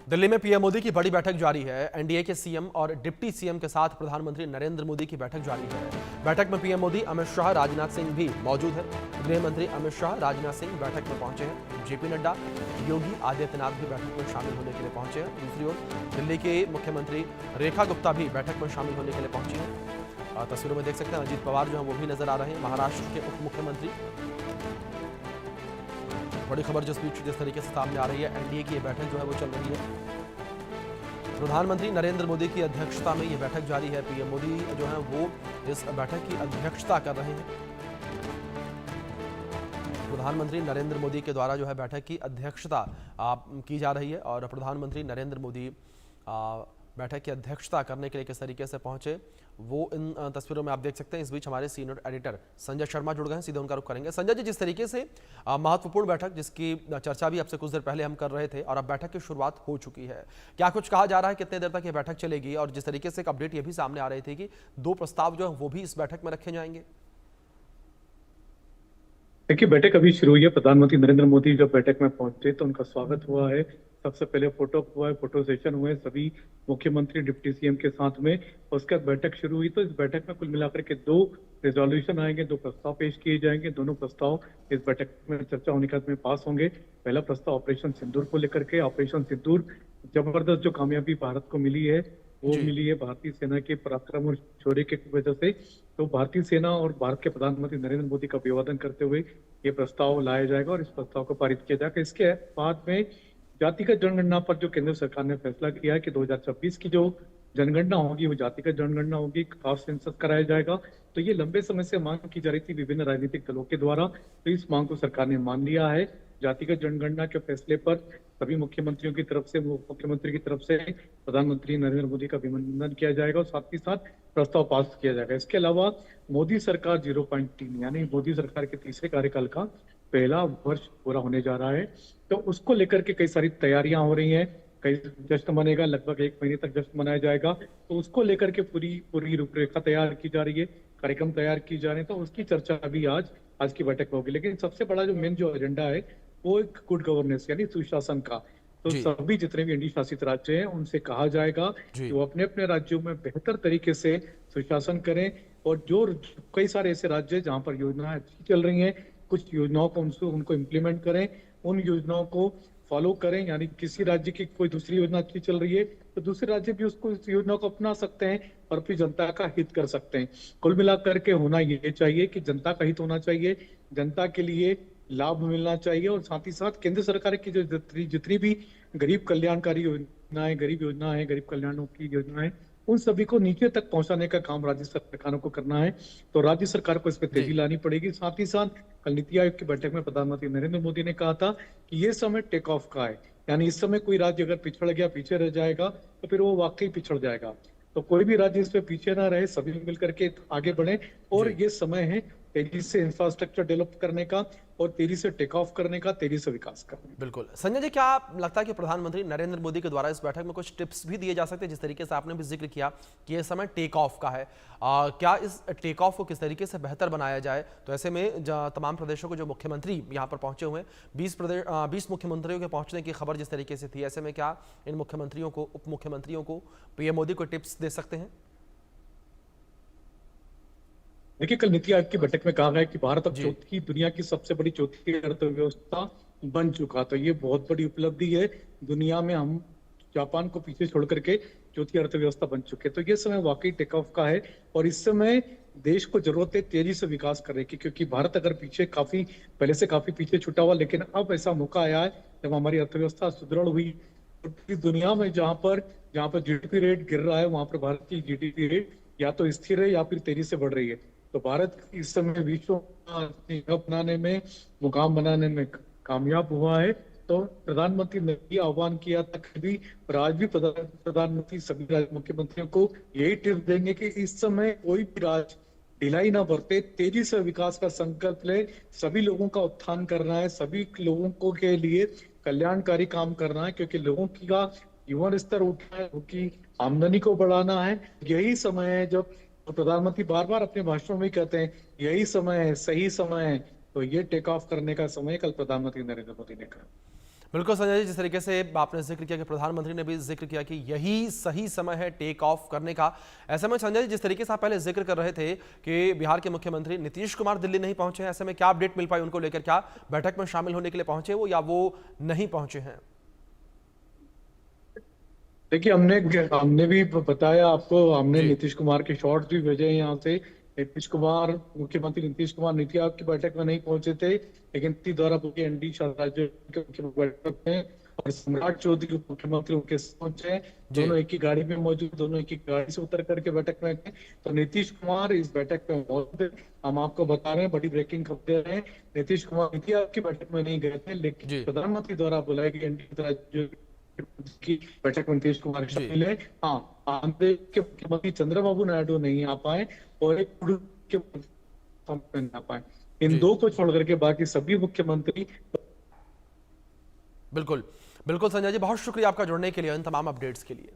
दिल्ली में पीएम मोदी की बड़ी बैठक जारी है। एनडीए के सीएम और डिप्टी सीएम के साथ प्रधानमंत्री नरेंद्र मोदी की बैठक जारी है। बैठक में पीएम मोदी, अमित शाह, राजनाथ सिंह भी मौजूद हैं। गृह मंत्री अमित शाह, राजनाथ सिंह बैठक में पहुंचे हैं। जेपी नड्डा, योगी आदित्यनाथ भी बैठक में शामिल होने के लिए पहुंचे हैं। दूसरी ओर दिल्ली के मुख्यमंत्री रेखा गुप्ता भी बैठक में शामिल होने के लिए पहुंची हैं। तस्वीरों में देख सकते हैं अजीत पवार जो है वो भी नजर आ रहे हैं, महाराष्ट्र के उप मुख्यमंत्री। बड़ी खबर जिस तरीके से सामने आ रही है, एनडीए की ये बैठक जो है वो चल रही है। प्रधानमंत्री नरेंद्र मोदी की अध्यक्षता में ये बैठक जारी है। पीएम मोदी जो है वो इस बैठक की अध्यक्षता कर रहे हैं। प्रधानमंत्री नरेंद्र मोदी के द्वारा जो है बैठक की अध्यक्षता की जा रही है और प्रधानमंत्री नरेंद्र मोदी बैठक की अध्यक्षता करने के लिए किस तरीके से पहुंचे वो इन तस्वीरों में आप देख सकते हैं। इस बीच हमारे सीनियर एडिटर संजय शर्मा जुड़ गए हैं, सीधे उनका रुख करेंगे। संजय जी, जिस तरीके से महत्वपूर्ण बैठक जिसकी चर्चा भी आपसे कुछ देर पहले हम कर रहे थे और अब बैठक की शुरुआत हो चुकी है, क्या कुछ कहा जा रहा है, कितने देर तक ये बैठक चलेगी? और जिस तरीके से एक अपडेट ये भी सामने आ रही थी कि 2 प्रस्ताव जो है वो भी इस बैठक में रखे जाएंगे। देखिए, बैठक अभी शुरू हुई है। प्रधानमंत्री नरेंद्र मोदी जब बैठक में पहुंचे तो उनका स्वागत हुआ है। सबसे पहले फोटो हुआ है, फोटो सेशन हुए सभी मुख्यमंत्री डिप्टी सीएम के साथ में। उसके बाद बैठक शुरू हुई। तो इस बैठक में कुल मिलाकर के 2 रेजोल्यूशन आएंगे, 2 प्रस्ताव पेश किए जाएंगे। दोनों प्रस्ताव इस बैठक में चर्चा होने के बाद में पास होंगे। पहला प्रस्ताव ऑपरेशन सिंदूर को लेकर के। ऑपरेशन सिंदूर जबरदस्त जो कामयाबी भारत को मिली है वो मिली है भारतीय सेना के पराक्रम और शौर्य की वजह से। तो भारतीय सेना और भारत के प्रधानमंत्री नरेंद्र मोदी का अभिवादन करते हुए ये प्रस्ताव लाया जाएगा और इस प्रस्ताव को पारित किया जाएगा। इसके बाद में जातिगत जनगणना पर जो केंद्र सरकार ने फैसला किया है कि 2026 की जो जनगणना होगी वो जातिगत जनगणना होगी, कास्ट सेंसस कराया जाएगा। तो ये लंबे समय से मांग की जा रही थी विभिन्न राजनीतिक दलों के द्वारा। तो इस मांग को सरकार ने मान लिया है। जातिगत जनगणना के फैसले पर सभी मुख्यमंत्रियों की तरफ से, मुख्यमंत्री की तरफ से प्रधानमंत्री नरेंद्र मोदी का अभिनंदन किया जाएगा और साथ ही साथ प्रस्ताव पास किया जाएगा। इसके अलावा मोदी सरकार 0.3 यानी मोदी सरकार के तीसरे कार्यकाल का पहला वर्ष पूरा होने जा रहा है। तो उसको लेकर के कई सारी तैयारियां हो रही हैं। कई जश्न मनेगा, लगभग 1 महीने तक जश्न मनाया जाएगा। तो उसको लेकर के पूरी रूपरेखा तैयार की जा रही है, कार्यक्रम तैयार की जा रहे हैं। तो उसकी चर्चा भी आज की बैठक में होगी। लेकिन सबसे बड़ा जो मेन जो एजेंडा है वो एक गुड गवर्नेंस यानी सुशासन का। तो सभी जितने भी एनडीए शासित राज्य हैं उनसे कहा जाएगा कि वो अपने अपने राज्यों में बेहतर तरीके से सुशासन करें। और जो कई सारे ऐसे राज्य जहां पर योजनाएं अच्छी चल रही हैं, कुछ योजनाओं को उनको इम्प्लीमेंट करें, उन योजनाओं को फॉलो करें। यानी किसी राज्य की कोई दूसरी योजना अच्छी चल रही है तो दूसरे राज्य भी उसको इस योजना को अपना सकते हैं और अपनी जनता का हित कर सकते हैं। कुल मिलाकर के होना ये चाहिए कि जनता का हित होना चाहिए, जनता के लिए लाभ मिलना चाहिए और साथ ही साथ केंद्र सरकार की जो जितनी भी गरीब कल्याणकारी योजनाएं, गरीब योजनाएं, गरीब कल्याणों की योजनाएं, उन सभी को नीचे तक पहुंचाने का काम राज्य सरकारों को करना है। तो राज्य सरकार को इस पर तेजी लानी पड़ेगी। साथ ही साथ कल नीति आयोग की बैठक में प्रधानमंत्री नरेंद्र मोदी ने कहा था कि ये समय टेक ऑफ का है। यानी इस समय कोई राज्य अगर पिछड़ गया, पीछे रह जाएगा तो फिर वो वाकई पिछड़ जाएगा। तो कोई भी राज्य इस पे पीछे ना रहे, सभी मिलकर के आगे बढ़े। और ये समय है तेजी से इंफ्रास्ट्रक्चर डेवलप करने का और तेजी से टेक ऑफ करने का, तेजी से विकास करने का। बिल्कुल। संजय जी, क्या लगता है कि प्रधानमंत्री नरेंद्र मोदी के द्वारा इस बैठक में कुछ टिप्स भी दिए जा सकते हैं? जिस तरीके से आपने भी जिक्र किया कि यह समय टेक ऑफ का है, क्या इस टेक ऑफ को किस तरीके से बेहतर बनाया जाए? तो ऐसे में तमाम प्रदेशों के जो मुख्यमंत्री यहाँ पर पहुंचे हुए हैं, 20 मुख्यमंत्रियों के पहुंचने की खबर जिस तरीके से थी, ऐसे में क्या इन मुख्यमंत्रियों को, उप मुख्यमंत्रियों को पीएम मोदी को टिप्स दे सकते हैं? देखिए, कल नीति आयोग की बैठक में कहा गया कि भारत अब दुनिया की सबसे बड़ी चौथी अर्थव्यवस्था बन चुका। तो ये बहुत बड़ी उपलब्धि है। दुनिया में हम जापान को पीछे छोड़ करके चौथी अर्थव्यवस्था बन चुके। तो ये समय वाकई टेक ऑफ का है और इस समय देश को जरूरत है तेजी से विकास करने की, क्योंकि भारत अगर पहले से काफी पीछे छूटा हुआ, लेकिन अब ऐसा मौका आया है जब हमारी अर्थव्यवस्था सुदृढ़ हुई। पूरी दुनिया में जहाँ पर जीडीपी रेट गिर रहा है, वहां पर भारत की जीडीपी रेट या तो स्थिर है या फिर तेजी से बढ़ रही है। तो भारत इस समय विश्व बनाने में, मुकाम बनाने में कामयाब हुआ है। तो प्रधानमंत्री ने भी आह्वान किया था कभी, और आज भी प्रधानमंत्री सभी मुख्यमंत्रियों को यही टिप्स देंगे कि इस समय कोई भी राज्य ढिलाई ना बरते, तेजी से विकास का संकल्प ले। सभी लोगों का उत्थान करना है, सभी लोगों को के लिए कल्याणकारी काम करना है, क्योंकि लोगों की का जीवन स्तर उठना है, उनकी आमदनी को बढ़ाना है। यही समय है जब प्रधानमंत्री बार बार अपने भाषणों में कहते हैं यही समय है, सही समय है। तो ये टेक ऑफ करने का समय कल प्रधानमंत्री नरेंद्र मोदी ने कहा। बिल्कुल संजय जी, जिस तरीके से आपने जिक्र किया कि प्रधानमंत्री ने भी जिक्र किया कि यही सही समय है टेक ऑफ करने का। ऐसे में संजय जी, जिस तरीके से आप पहले जिक्र कर रहे थे कि बिहार के मुख्यमंत्री नीतीश कुमार दिल्ली नहीं पहुंचे हैं, ऐसे में क्या अपडेट मिल पाई उनको लेकर? क्या बैठक में शामिल होने के लिए पहुंचे वो, या वो नहीं पहुंचे हैं? देखिए, हमने भी बताया आपको, हमने जी नीतीश कुमार के शॉर्ट्स भी भेजे हैं यहाँ से। मुख्यमंत्री नीतीश कुमार नीति आयोग की बैठक में नहीं पहुंचे थे, लेकिन द्वारा पूरी एनडी राज्यों की बैठक में, और सम्राट चौधरी मुख्यमंत्री उनके साथ पहुंचे हैं। जी दोनों एक ही गाड़ी में मौजूद, दोनों एक ही गाड़ी से उतर करके बैठक में गए। तो नीतीश कुमार इस बैठक में मौजूद है। हम आपको बता रहे हैं, बड़ी ब्रेकिंग खबर दे रहे हैं, नीतीश कुमार नीति आयोग की बैठक में नहीं गए थे, लेकिन जी प्रधानमंत्री द्वारा बुलाए गए एनडी राज्यों की बैठक में नीतीश कुमार जी शामिल है। हाँ, आंध्र के मुख्यमंत्री चंद्रबाबू नायडू नहीं आ पाए, और एक के मुख्यमंत्री नहीं आ पाए। इन जी दो को छोड़ करके बाकी सभी मुख्यमंत्री। बिल्कुल बिल्कुल संजय जी, बहुत शुक्रिया आपका जुड़ने के लिए, इन तमाम अपडेट्स के लिए।